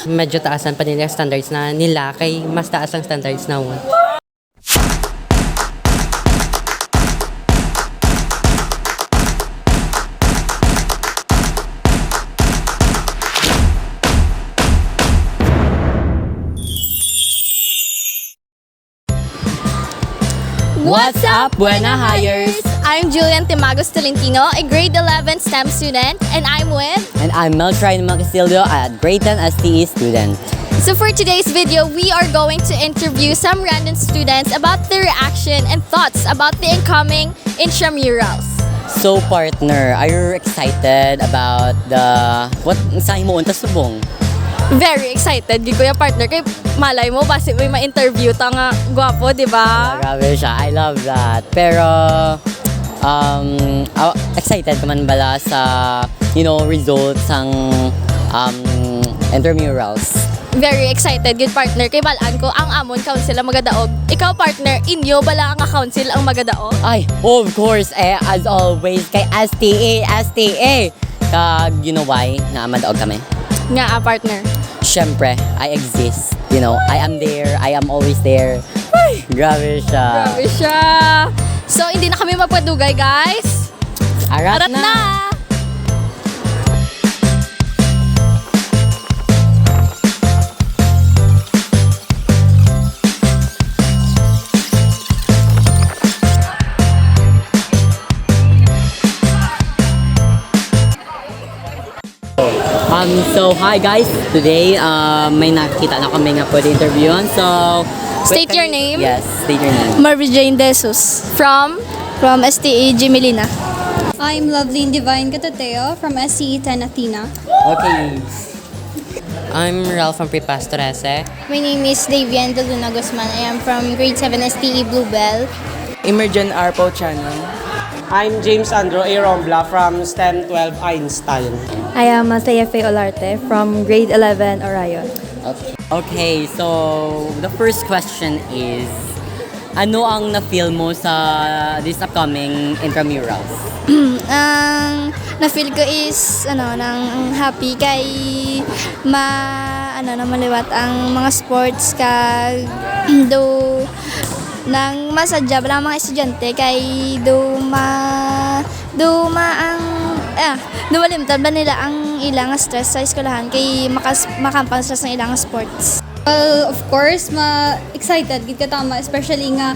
medyo taasan pa nila standards na nila kay mas taas ang standards na mo. What's up, Buena Hires? I'm Julian Timagos Tolentino, a grade 11 STEM student, and I'm with... And I'm Meltrine Magcastillo, a grade 10 STE student. So for today's video, we are going to interview some random students about their reaction and thoughts about the incoming intramurals. So partner, are you excited about what saan mo unta subong? Very excited, gid ko yung partner. Kay malay mo, basi may ma-interview ta nga gwapo, di ba? Grabe siya, I love that. Pero, excited ka man bala sa, results ng intramurals? Very excited, good partner. Kay balaan ko, ang amon council ang magadaog. Ikaw partner, inyo bala ang council ang magadaog? Ay, of course, as always, kay STA. Kag, you know why, na madaog kami? Nga partner. Siyempre, I exist. I am there. I am always there. Ay, grabe siya. Grabe siya. So, hindi na kami magpadugay, guys. Arat na! So hi guys, today may nakita na kami nga pwede interviewan. So State your name. Yes, state your name. Marvin Jane Desus From? from STE Jimelina. I'm Loveline Divine Catateo from SCE 10 Athena. Okay. I'm Ralph from Prepasto Rese. My name is Davian de Luna Guzman. I am from grade 7 STE Bluebell. Emergent Arpo Channel. I'm James Andro A. Rombla from STEM 12 Einstein. I am Masaya Faye Olarte from grade 11 Orion. Okay, so the first question is, ano ang na-feel mo sa this upcoming intramurals? Ang na-feel ko is nang happy kay na maliwat ang mga sports kag do nang masadya bala mga estudyante kay dumalimtan ba nila ang ilang stress sa eskwelahan kay makampang stress ng ilang sports. Well, of course, excited gid ka tama, especially nga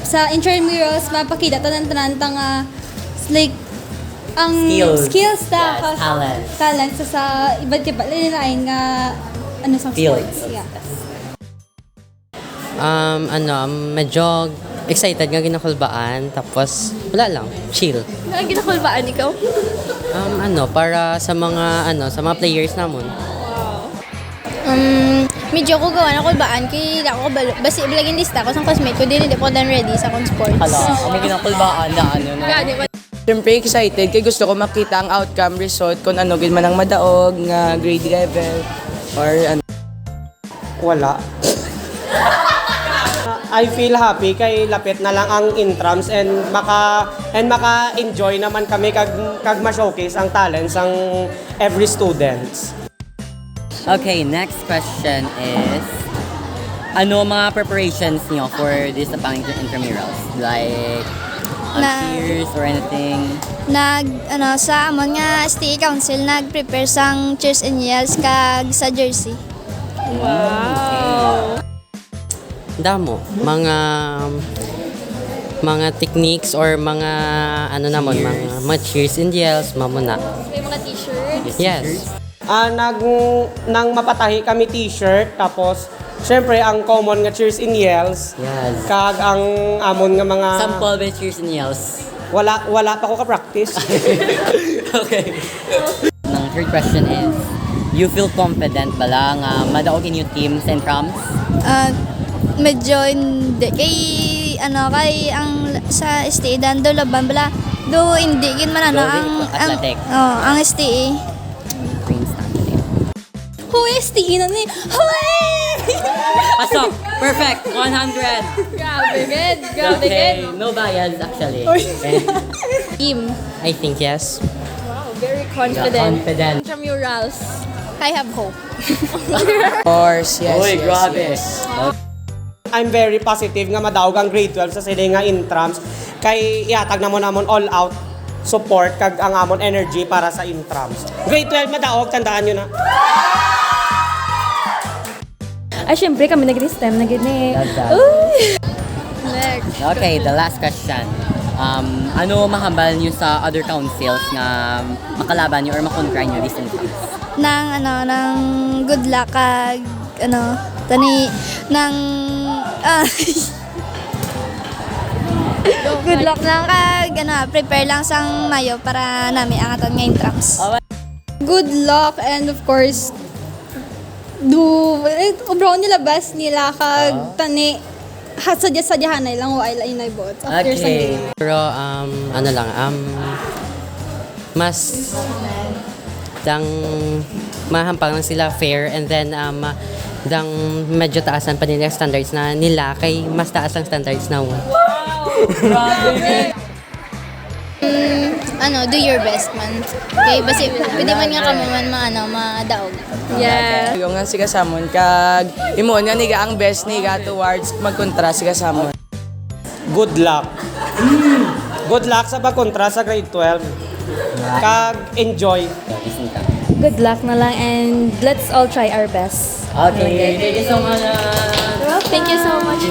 sa intramurals mapakita tanan-tanan ta nga like ang skills ta Yes, talent sa iba't iba lain nga sa Fields. sports. Yeah. Medyo excited nga ginakulbaan, tapos wala lang, chill. Ginakulbaan ikaw? Para sa mga players namon. Medyo ko gawa na kulbaan kay ako basi bilagin lista ko sa classmate ko dili po dan ready sa kon sports. May ginakulbaan na Siyempre excited kay gusto ko makita ang outcome result kung ano gid man ang madaog nga grade level or ano. Wala. I feel happy kay lapit na lang ang intrams and maka-enjoy naman kami kag ma-showcase ang talents ang every students. Okay, next question is, ano mga preparations niyo for this upcoming intramurals? Like, cheers or anything? Sa amon nga STE Council nag-prepare sang cheers and yells kag sa jersey. Damo, mga techniques or mga mga cheers and yells, mamuna. May mga t-shirt. Yes. Nang mapatahi kami t-shirt, tapos syempre ang common nga cheers and yells. Yes. Kag ang amon nga mga Sample by cheers and yells. wala pa ko ka-practice. Okay. Ang third question is, you feel confident bala nga madaogin yung teams and proms? Medyo hindi kay ang sa STE dando laban bala do hindi gin man Athletic. ang STE. Hoy, STE na ni. Hoy! Pasok! Perfect! 100! Grabe, good. Grabe, Okay, good. no bias actually. Team. I think yes. Wow, very Confident. confident. Intramurals. I have hope. Of course, yes, Uy, yes, grabe. yes. I'm very positive nga madaog ang grade 12 sa sila nga intrams. Kay iatag namon all out support kag ang amon energy para sa intrams. Grade 12 madaog, tandaan nyo na. Ay, syempre kami nag-STEM na gini. Next. Okay, the last question. Ano mahambal niyo sa other councils nga makalaban niyo or makontra niyo this intrams? Nang good luck kag good luck lang kag prepare lang sang mayo para nami angatan nga intrams. Good luck and of course, ubraw nila best nila kag tani sadya-sadyahan na lang wa ila inay bot after sa Okay. game. Pero ano lang, mas dang mahampang lang sila fair and then dang medyo taasan pa nila yung standards na nila kay mas taas ang standards na one. Do your best man. Okay, basi pwede man nga kamo man madaog. Yeah. Yung nga siga samon kag imo nga niga ang best niga towards magkontra siga samon. Good luck. Good luck sa pagkontra sa grade 12. Kag enjoy. Good luck na lang and let's all try our best. Okay, thank you so much. Thank you so much.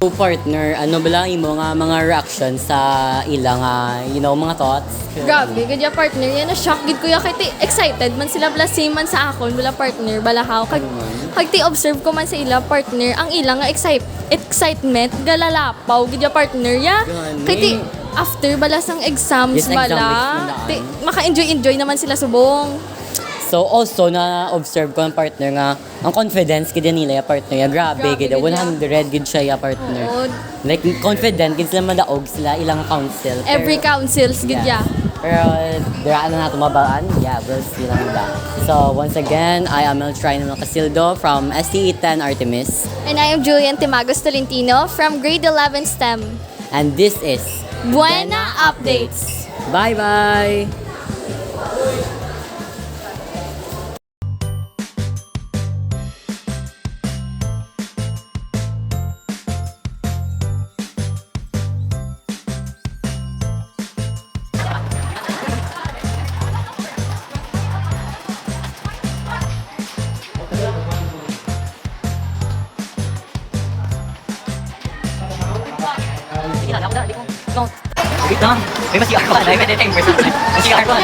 So, partner, ano ba lang imo nga mga reaction sa ilang mga thoughts? Grabe, good ya partner. Yan na shock gid ko ya kay ti excited man sila bala same man sa akon bala partner bala how kag ti observe ko man sa ila partner ang ilang nga excitement galalapaw gid ya partner ya. Gani. Kay ti after bala sang exams Yes, exam bala weeks ti maka-enjoy naman sila subong. So, also, na-observe ko ang partner nga, ang confidence gid nila ya partner ya. Grabe, gid 100 gid siya ya partner. Oo. Like, confident gid sila madaog sila ilang council. Every councils gid ya. Pero, dira na nato mabaan. Yeah, we'll see lang da. So, once again, I am Eltrine Casildo from STE 10 Artemis. And I am Julian Timagos Tolentino from grade 11 STEM. And this is Buena Updates. Bye-bye! Wait lang. May masiyak ko. May pwede tayong person. Masiyak ko.